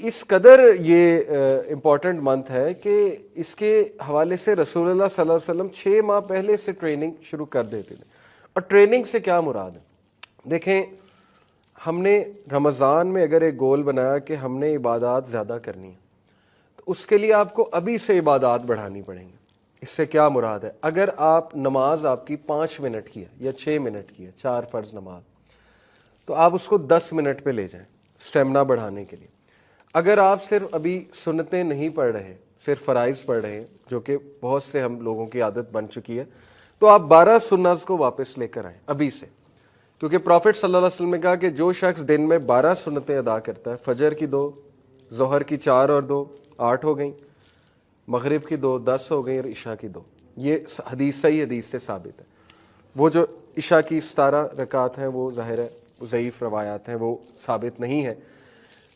اس قدر یہ important month ہے کہ اس کے حوالے سے رسول اللہ صلی اللہ علیہ وسلم 6 ماہ پہلے سے ٹریننگ شروع کر دیتے تھے. اور ٹریننگ سے کیا مراد ہے؟ دیکھیں، ہم نے رمضان میں اگر ایک گول بنایا کہ ہم نے عبادات زیادہ کرنی ہے تو اس کے لیے آپ کو ابھی سے عبادات بڑھانی پڑیں گی. اس سے کیا مراد ہے؟ اگر آپ نماز آپ کی 5 منٹ کی ہے یا 6 منٹ کی ہے، 4 فرض نماز، تو آپ اس کو 10 منٹ پہ لے جائیں سٹیمنا بڑھانے کے لیے. اگر آپ صرف ابھی سنتیں نہیں پڑھ رہے، صرف فرائض پڑھ رہے ہیں، جو کہ بہت سے ہم لوگوں کی عادت بن چکی ہے، تو آپ 12 سنت کو واپس لے کر آئیں ابھی سے. کیونکہ پروفٹ صلی اللہ علیہ وسلم نے کہا کہ جو شخص دن میں 12 سنتیں ادا کرتا ہے، فجر کی 2، ظہر کی 4 اور 2، 8 ہو گئیں، مغرب کی 2، 10 ہو گئیں، اور عشاء کی 2. یہ حدیث صحیح حدیث سے ثابت ہے. وہ جو عشاء کی 17 رکعات ہیں وہ ظاہر ہے ضعیف روایات ہیں، وہ ثابت نہیں ہے.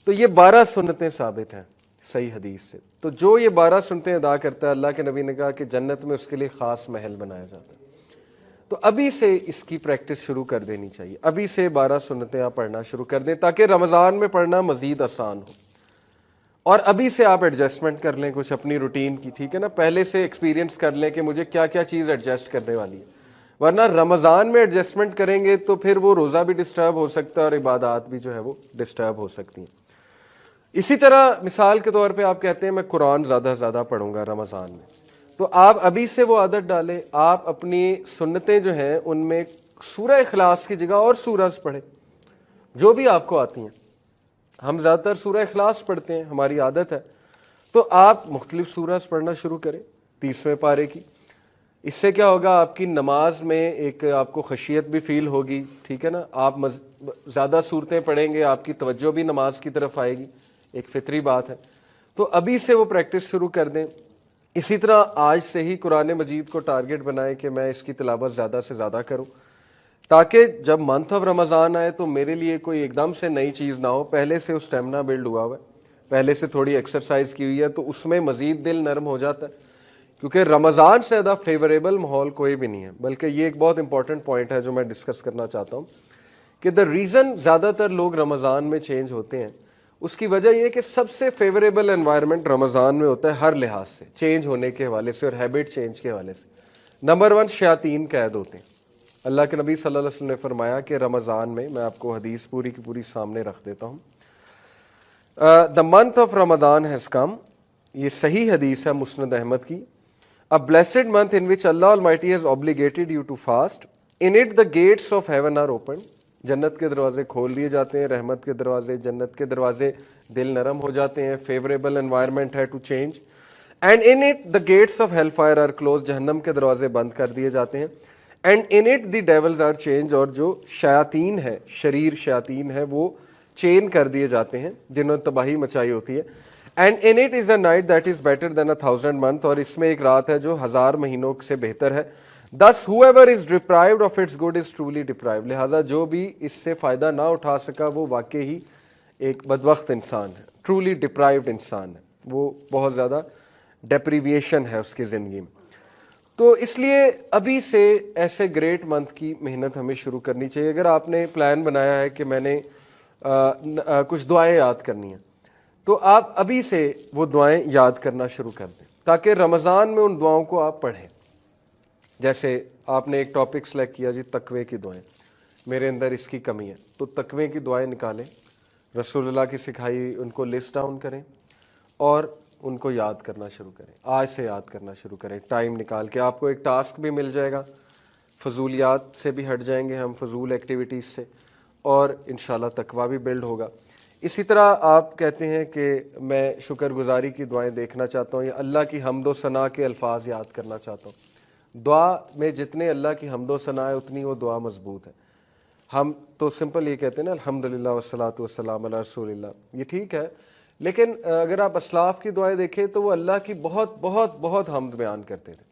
تو یہ 12 سنتیں ثابت ہیں صحیح حدیث سے. تو جو یہ 12 سنتیں ادا کرتا ہے، اللہ کے نبی نے کہا کہ جنت میں اس کے لیے خاص محل بنایا جاتا ہے. تو ابھی سے اس کی پریکٹس شروع کر دینی چاہیے. ابھی سے 12 سنتیں آپ پڑھنا شروع کر دیں تاکہ رمضان میں پڑھنا مزید آسان ہو. اور ابھی سے آپ ایڈجسٹمنٹ کر لیں کچھ اپنی روٹین کی، ٹھیک ہے نا. پہلے سے ایکسپیرینس کر لیں کہ مجھے کیا کیا چیز ایڈجسٹ کرنے والی ہے، ورنہ رمضان میں ایڈجسٹمنٹ کریں گے تو پھر وہ روزہ بھی ڈسٹرب ہو سکتا ہے اور عبادات بھی جو ہے وہ ڈسٹرب ہو سکتی ہیں. اسی طرح مثال کے طور پہ آپ کہتے ہیں میں قرآن زیادہ سے زیادہ پڑھوں گا رمضان میں، تو آپ ابھی سے وہ عادت ڈالیں. آپ اپنی سنتیں جو ہیں ان میں سورہ اخلاص کی جگہ اور سورج پڑھیں جو بھی آپ کو آتی ہیں. ہم زیادہ تر سورہ اخلاص پڑھتے ہیں، ہماری عادت ہے. تو آپ مختلف سورج پڑھنا شروع کریں 30ویں پارے کی. اس سے کیا ہوگا، آپ کی نماز میں ایک آپ کو خشیت بھی فیل ہوگی، ٹھیک ہے نا. آپ زیادہ صورتیں پڑھیں گے، آپ کی توجہ بھی نماز کی طرف آئے گی، ایک فطری بات ہے. تو ابھی سے وہ پریکٹس شروع کر دیں. اسی طرح آج سے ہی قرآن مجید کو ٹارگٹ بنائیں کہ میں اس کی تلاوت زیادہ سے زیادہ کروں، تاکہ جب منتھ آف رمضان آئے تو میرے لیے کوئی ایک دم سے نئی چیز نہ ہو. پہلے سے اسٹیمنا بلڈ ہوا ہوا ہے، پہلے سے تھوڑی ایکسرسائز کی ہوئی ہے، تو اس میں مزید دل نرم ہو جاتا ہے. کیونکہ رمضان سے زیادہ فیوریبل ماحول کوئی بھی نہیں ہے. بلکہ یہ ایک بہت امپورٹنٹ پوائنٹ ہے جو میں ڈسکس کرنا چاہتا ہوں کہ دا ریزن زیادہ تر لوگ رمضان میں چینج ہوتے ہیں، اس کی وجہ یہ ہے کہ سب سے فیوریبل انوائرمنٹ رمضان میں ہوتا ہے ہر لحاظ سے، چینج ہونے کے حوالے سے اور ہیبٹ چینج کے حوالے سے. نمبر 1 شیاطین قید ہوتے ہیں. اللہ کے نبی صلی اللہ علیہ وسلم نے فرمایا کہ رمضان میں آپ کو حدیث پوری کی پوری سامنے رکھ دیتا ہوں. The month of Ramzan has come, یہ صحیح حدیث ہے مسند احمد کی. A blessed month in which Allah Almighty has obligated you to fast. In it the gates of heaven are opened. جنت کے دروازے کھول دیے جاتے ہیں، رحمت کے دروازے، جنت کے دروازے، دل نرم ہو جاتے ہیں، فیوریبل انوائرمنٹ ہے to change. And in it the gates of hell fire are close, جہنم کے دروازے بند کر دیے جاتے ہیں. And in it the devils are chained, اور جو شیاطین ہے، شریر شیاطین ہے، وہ چین کر دیے جاتے ہیں جنہوں نے تباہی مچائی ہوتی ہے. And in it is a night that is better than 1000 months، اور اس میں ایک رات ہے جو 1000 مہینوں سے بہتر ہے. Thus whoever is deprived of its good is truly deprived، لہذا جو بھی اس سے فائدہ نہ اٹھا سکا وہ واقعی ہی ایک بدبخت انسان ہے، ٹرولی ڈپرائیوڈ انسان ہے، وہ بہت زیادہ ڈیپریویشن ہے اس کی زندگی میں. تو اس لیے ابھی سے ایسے گریٹ منتھ کی محنت ہمیں شروع کرنی چاہیے. اگر آپ نے پلان بنایا ہے کہ میں نے کچھ دعائیں یاد کرنی ہیں، تو آپ ابھی سے وہ دعائیں یاد کرنا شروع کر دیں تاکہ رمضان میں ان دعاؤں کو آپ پڑھیں. جیسے آپ نے ایک ٹاپک سلیکٹ کیا جی تقوی کی دعائیں، میرے اندر اس کی کمی ہے، تو تقوی کی دعائیں نکالیں، رسول اللہ کی سکھائی ان کو لسٹ ڈاؤن کریں اور ان کو یاد کرنا شروع کریں. آج سے یاد کرنا شروع کریں، ٹائم نکال کے. آپ کو ایک ٹاسک بھی مل جائے گا، فضولیات سے بھی ہٹ جائیں گے ہم، فضول ایکٹیویٹیز سے، اور انشاءاللہ تقوی بھی بلڈ ہوگا. اسی طرح آپ کہتے ہیں کہ میں شکر گزاری کی دعائیں دیکھنا چاہتا ہوں یا اللہ کی حمد و ثنا کے الفاظ یاد کرنا چاہتا ہوں. دعا میں جتنے اللہ کی حمد و ثنا ہے اتنی وہ دعا مضبوط ہے. ہم تو سمپل یہ کہتے ہیں نا الحمدللہ والصلاۃ والسلام علی رسول اللہ، یہ ٹھیک ہے، لیکن اگر آپ اسلاف کی دعائیں دیکھیں تو وہ اللہ کی بہت بہت بہت حمد بیان کرتے تھے.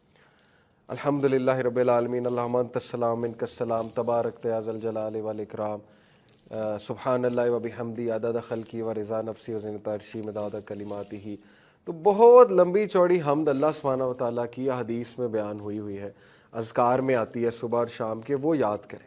الحمدللہ رب العالمین، اللہم انت السلام منک السلام، تبارکت یا ذا الجلال والاکرام، سبحان اللہ و بحمدی عدد خلقی و رضا نفسی و زنت عرشی مداد کلماتہ. تو بہت لمبی چوڑی حمد اللہ سبحانہ و تعالیٰ کی حدیث میں بیان ہوئی ہے، اذکار میں آتی ہے صبح اور شام کے، وہ یاد کریں.